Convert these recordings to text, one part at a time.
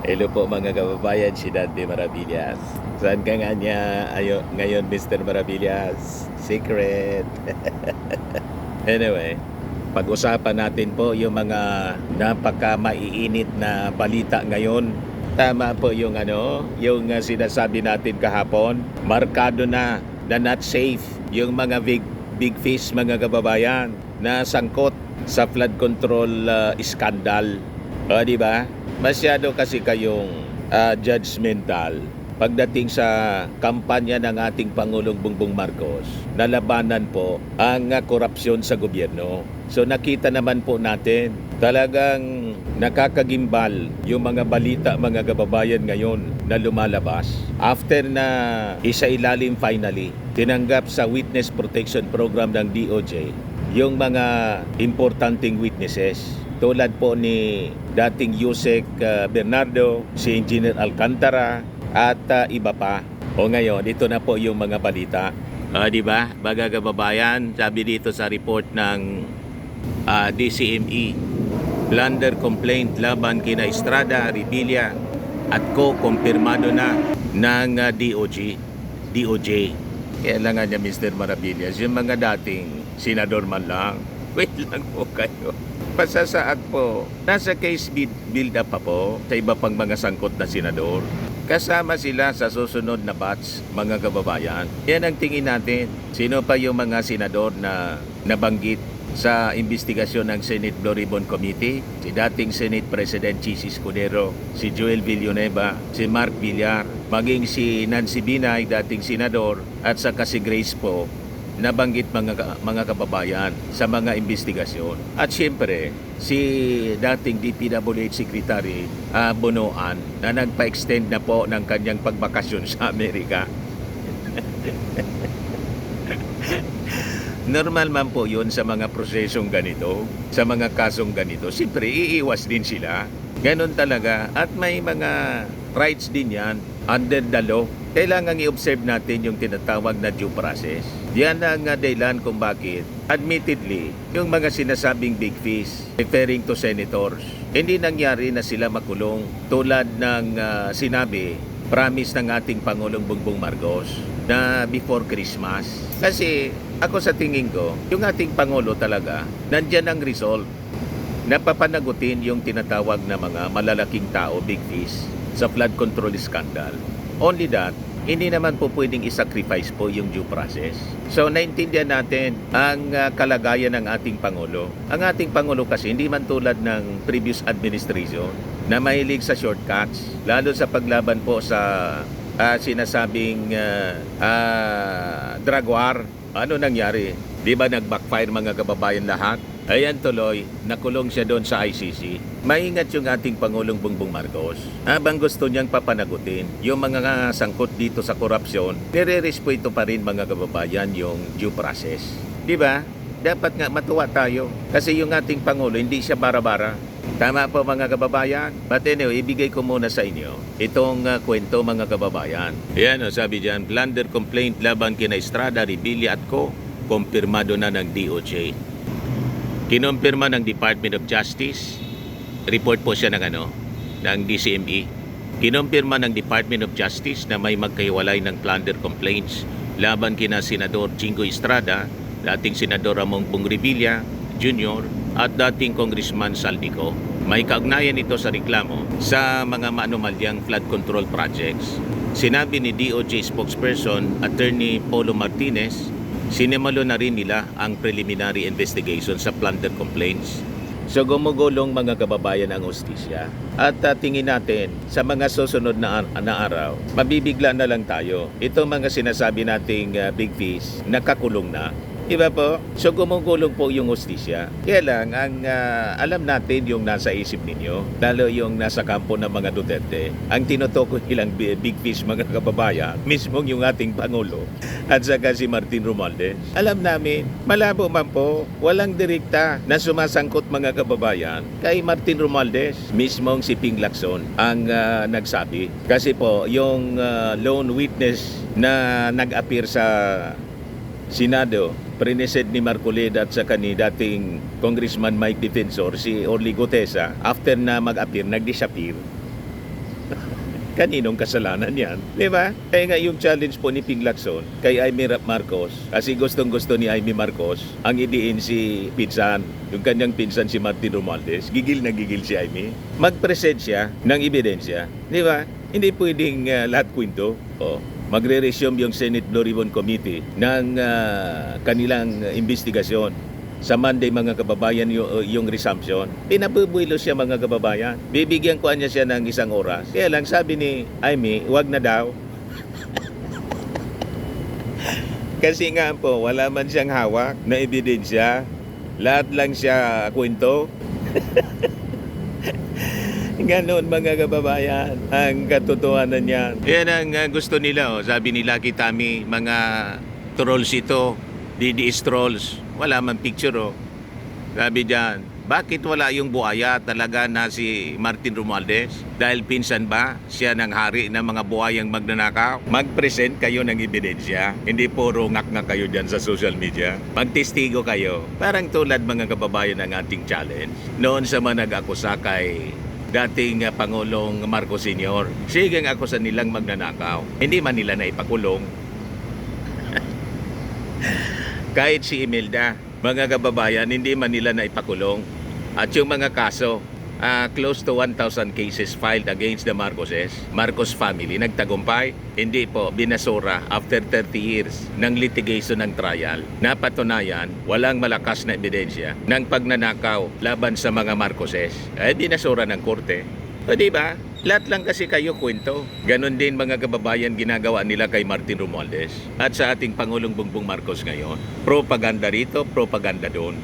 Hello po mga kababayan, si Dante Maravillas. Saan ka nga niya ngayon, Mr. Maravillas? Secret. Anyway, pag-usapan natin po yung mga napaka-maiinit na balita ngayon. Tama po yung sinasabi natin kahapon. Markado na not safe yung mga big fish mga kababayan na sangkot sa flood control scandal. O, di ba? Masyado kasi kayong judgmental pagdating sa kampanya ng ating Pangulong Bongbong Marcos na labanan po ang korupsyon sa gobyerno. So nakita naman po natin talagang nakakagimbal yung mga balita mga kababayan ngayon na lumalabas. After na isailalim finally, tinanggap sa Witness Protection Program ng DOJ yung mga importanteng witnesses. Tulad po ni dating Yusek Bernardo, si Engineer Alcantara, at iba pa. O ngayon, ito na po yung mga balita. Di ba? Mga kababayan, sabi dito sa report ng DCME, plunder complaint laban kina Estrada, Revilla at kumpirmado na ng DOJ. Kailangan niya Mr. Maravillas, yung mga dating senador man lang. Wait lang po kayo. Pasasaad po, nasa case build-up pa po sa iba pang mga sangkot na senador. Kasama sila sa susunod na batch, mga kababayan. Yan ang tingin natin. Sino pa yung mga senador na nabanggit sa investigasyon ng Senate Blue Ribbon Committee? Si dating Senate President Chis Escudero, si Joel Villanueva, si Mark Villar, maging si Nancy Binay, dating senador, at saka si Grace po, nabanggit mga kababayan sa mga investigasyon. At siyempre, si dating DPWH Secretary Bonoan na nagpa-extend na po ng kanyang pagbakasyon sa Amerika. Normal man po yun sa mga prosesong ganito, sa mga kasong ganito. Siyempre, iiwas din sila. Ganon talaga. At may mga rights din yan under the law. Kailangan i-observe natin yung tinatawag na due process. Yan ang dahilan kung bakit, admittedly, yung mga sinasabing big fish, referring to senators, hindi nangyari na sila makulong tulad ng sinabi, promise ng ating Pangulong Bongbong Marcos na before Christmas. Kasi ako sa tingin ko, yung ating Pangulo talaga, nandyan ang result. Napapanagutin yung tinatawag na mga malalaking tao, big fish, sa flood control scandal. Only that, hindi naman po pwedeng isacrifice po yung due process. So, naintindihan natin ang kalagayan ng ating Pangulo. Ang ating Pangulo kasi hindi man tulad ng previous administration na mahilig sa shortcuts, lalo sa paglaban po sa sinasabing drug war. Ano nangyari? Di ba nag-backfire mga kababayan lahat? Ayan tuloy, nakulong siya doon sa ICC. Maingat yung ating Pangulong Bongbong Marcos. Habang gusto niyang papanagutin yung mga sangkot dito sa korupsyon, nire-respeto pa rin mga kababayan yung due process. Di ba? Dapat nga matuwa tayo. Kasi yung ating Pangulo, hindi siya bara-bara. Tama po mga kababayan? But anyway, ibigay ko muna sa inyo itong kwento mga kababayan. Ayan sabi dyan, plunder complaint laban kina Estrada, Revilla at kumpirmado na ng DOJ. Kinumpirma ng Department of Justice, report po siya ng DCME. Kinumpirma ng Department of Justice na may magkahiwalay ng plunder complaints laban kina Senador Jingo Estrada, dating Senador Ramon Pong Revilla Jr. at dating Congressman Saldico. May kaugnayan ito sa reklamo sa mga maanumalyang flood control projects. Sinabi ni DOJ spokesperson Attorney Polo Martinez, sinimalo na rin nila ang preliminary investigation sa plunder complaints. So gumugulong mga kababayan ang hustisya. At tingin natin sa mga susunod na araw, mabibigla na lang tayo. Itong mga sinasabi nating big fish, nakakulong na. Iba po? So gumugulong po yung hustisya. Kaya lang, ang alam natin yung nasa isip ninyo, lalo yung nasa kampo ng mga Duterte, ang tinutukoy nilang big fish mga kababayan, mismong yung ating Pangulo at saka si Martin Romualdez. Alam namin, malabo man po, walang direkta na sumasangkot mga kababayan kay Martin Romualdez. Mismong si Ping Lacson ang nagsabi. Kasi po, yung lone witness na nag-appear sa Senado, prinesed ni Marcoleta at saka ni dating Congressman Mike Defensor, si Orly Gutesa, after na mag-appear, nag-disappear. Kaninong kasalanan yan? Di ba? Kaya nga yung challenge po ni Ping Lacson kay Amy Marcos, kasi gustong-gusto ni Amy Marcos ang idiin si pinsan, yung kanyang pinsan si Martin Romualdez. Gigil na gigil si Amy. Mag-present siya ng ebidensya. Di ba? Hindi pwedeng lahat kwento. Magre-resume yung Senate Blue Ribbon Committee ng kanilang investigasyon. Sa Monday, mga kababayan, yung resumption. Pinabubuilo siya, mga kababayan. Bibigyan ko niya siya ng 1 oras. Kaya lang sabi ni Amy, wag na daw. Kasi nga po, wala man siyang hawak na ebidensya. Lahat lang siya kwento. Ganon, mga kababayan, ang katotohanan niyan. Yan ang gusto nila. Sabi nila Kitami, mga trolls ito, DDS trolls. Wala man picture. Sabi diyan, bakit wala yung buhaya talaga na si Martin Romualdez? Dahil pinsan ba siya ng hari ng mga buhayang magnanakaw? Mag-present kayo ng ebidensya. Hindi puro ngak-ngak kayo dyan sa social media. Magtestigo kayo. Parang tulad, mga kababayan, ng ating challenge. Noon sa mga nag-akusa kay dating Pangulong Marcos Sr. Sige ang akusa nilang magnanakaw. Hindi man nila na ipakulong. Kahit si Imelda, mga kababayan, hindi man nila na ipakulong. At yung mga kaso, close to 1,000 cases filed against the Marcos family, nagtagumpay. Hindi po, binasura after 30 years ng litigation ng trial. Napatunayan, walang malakas na ebidensya ng pagnanakaw laban sa mga Marcoses. Binasura ng korte. O diba? Lahat lang kasi kayo kwento. Ganon din, mga kababayan, ginagawa nila kay Martin Romualdez at sa ating Pangulong Bongbong Marcos ngayon. Propaganda rito, propaganda doon.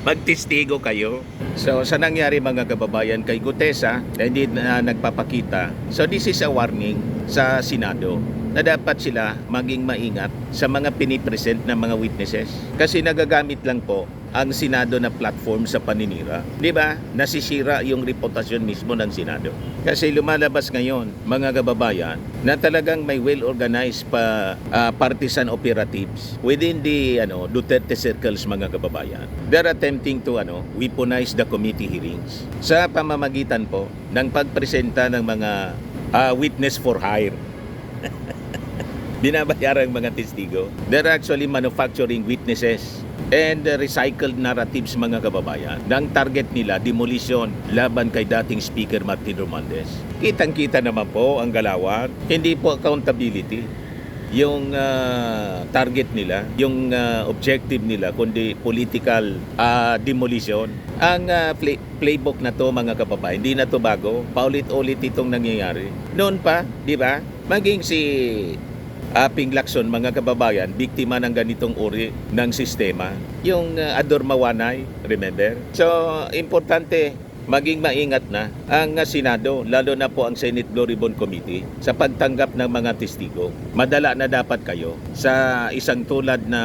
Magtestigo kayo. So, sa nangyari, mga kababayan, kay Gutesa na hindi na nagpapakita. So, this is a warning sa Senado na dapat sila maging maingat sa mga pinipresent ng mga witnesses. Kasi nagagamit lang po ang Senado na platform sa paninira. Di ba? Nasisira yung reputasyon mismo ng Senado. Kasi lumalabas ngayon, mga kababayan, na talagang may well-organized partisan operatives within the Duterte circles, mga kababayan. They're attempting to weaponize the committee hearings sa pamamagitan po ng pagpresenta ng mga witness for hire. Binabayarang mga testigo. They're actually manufacturing witnesses and recycled narratives, mga kababayan. Ang target nila, demolition laban kay dating Speaker Martin Romualdez. Kitang-kita naman po ang galawan. Hindi po accountability yung target nila, yung objective nila, kundi political demolition. Ang playbook na to, mga kababayan, hindi na to bago. Paulit-ulit itong nangyayari. Noon pa, di ba? Maging si Ping Lacson, mga kababayan, biktima ng ganitong uri ng sistema. Yung Ador Mawanay, remember? So, importante, maging maingat na ang Senado, lalo na po ang Senate Blue Ribbon Committee, sa pagtanggap ng mga testigo. Madala na dapat kayo sa isang tulad na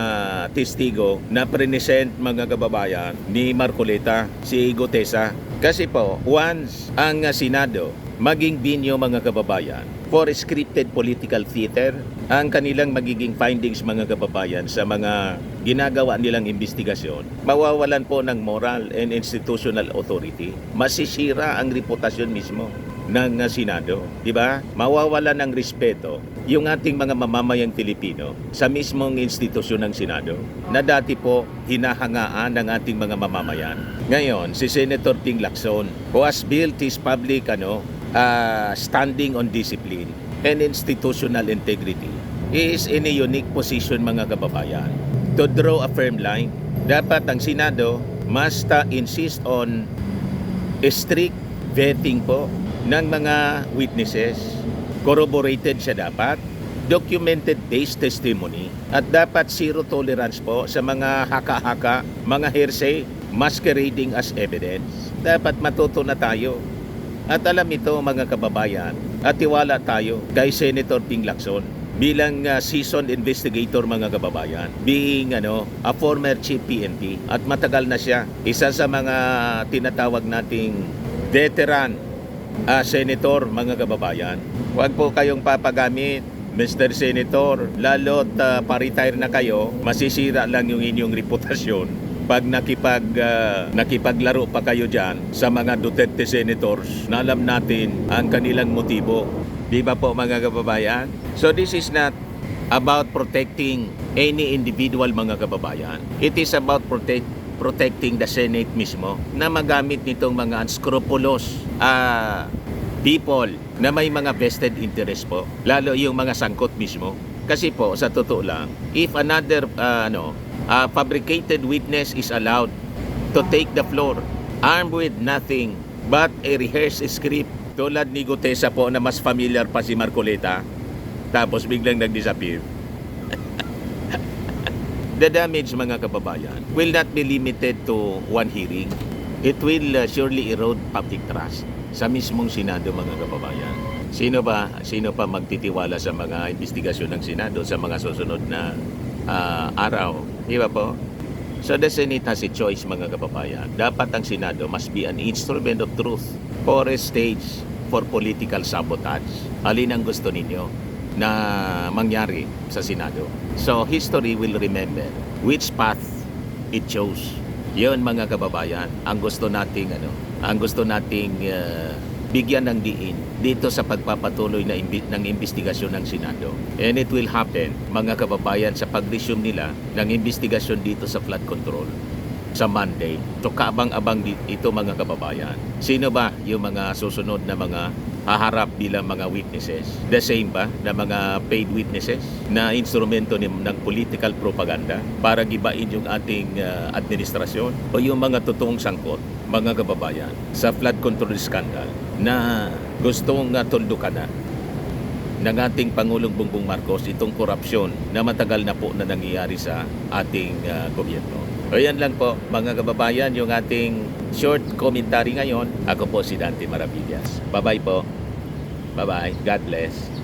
testigo na present, mga kababayan, ni Marcoleta, si Gutesa. Kasi po, once ang Senado maging binyo, mga kababayan, for scripted political theater, ang kanilang magiging findings, mga kababayan, sa mga ginagawa nilang investigasyon, mawawalan po ng moral and institutional authority. Masisira ang reputasyon mismo ng Senado, di ba? Mawawalan ng respeto yung ating mga mamamayang Pilipino sa mismong institusyon ng Senado na dati po hinahangaan ng ating mga mamamayan. Ngayon, si Senator Ping Lacson, who has built his public standing on discipline and institutional integrity, is in a unique position, mga kababayan, to draw a firm line. Dapat ang Senado must insist on strict vetting po ng mga witnesses. Corroborated siya dapat, documented based testimony, at dapat zero tolerance po sa mga haka-haka, mga hearsay masquerading as evidence. Dapat matuto na tayo. At alam ito, mga kababayan, at tiwala tayo kay Senator Ping Lacson bilang seasoned investigator, mga kababayan, being a former chief PNP, at matagal na siya, isa sa mga tinatawag nating veteran senator, mga kababayan. Huwag po kayong papagamit, Mr. Senator, lalo't pa-retire na kayo, masisira lang yung inyong reputasyon pag nakipaglaro pa kayo dyan sa mga Duterte senators na alam natin ang kanilang motibo. Di ba po mga kababayan? So this is not about protecting any individual mga kababayan. It is about protecting the Senate mismo na magamit nitong mga unscrupulous people na may mga vested interest po, lalo yung mga sangkot mismo. Kasi po sa totoo lang, if another fabricated witness is allowed to take the floor armed with nothing but a rehearsed script, tulad ni Gutesa po na mas familiar pa si Marcoleta, tapos biglang nag-disappear. The damage mga kababayan will not be limited to one hearing. It will surely erode public trust sa mismong Senado mga kababayan. Sino pa magtitiwala sa mga investigasyon ng Senado sa mga susunod na araw? Di ba po? So the Senate has a choice mga kababayan. Dapat ang Senado must be an instrument of truth or a stage for political sabotage. Alin ang gusto ninyo na mangyari sa Senado? So history will remember which path it chose. Yun mga kababayan, ang gusto nating bigyan ng diin dito sa pagpapatuloy ng investigasyon ng Senado. And it will happen, mga kababayan, sa pag-resume nila ng investigasyon dito sa flood control sa Monday. So kaabang-abang ito mga kababayan. Sino ba yung mga susunod na mga haharap bilang mga witnesses? The same ba na mga paid witnesses na instrumento ng political propaganda para gibain yung ating administrasyon? O yung mga totoong sangkot, mga kababayan, sa flood control scandal na gustong tundukan na ng ating Pangulong Bongbong Marcos itong korupsyon na matagal na po na nangyayari sa ating gobyerno. O yan lang po mga kababayan yung ating short commentary ngayon. Ako po si Dante Maravillas. Bye-bye po. Bye-bye. God bless.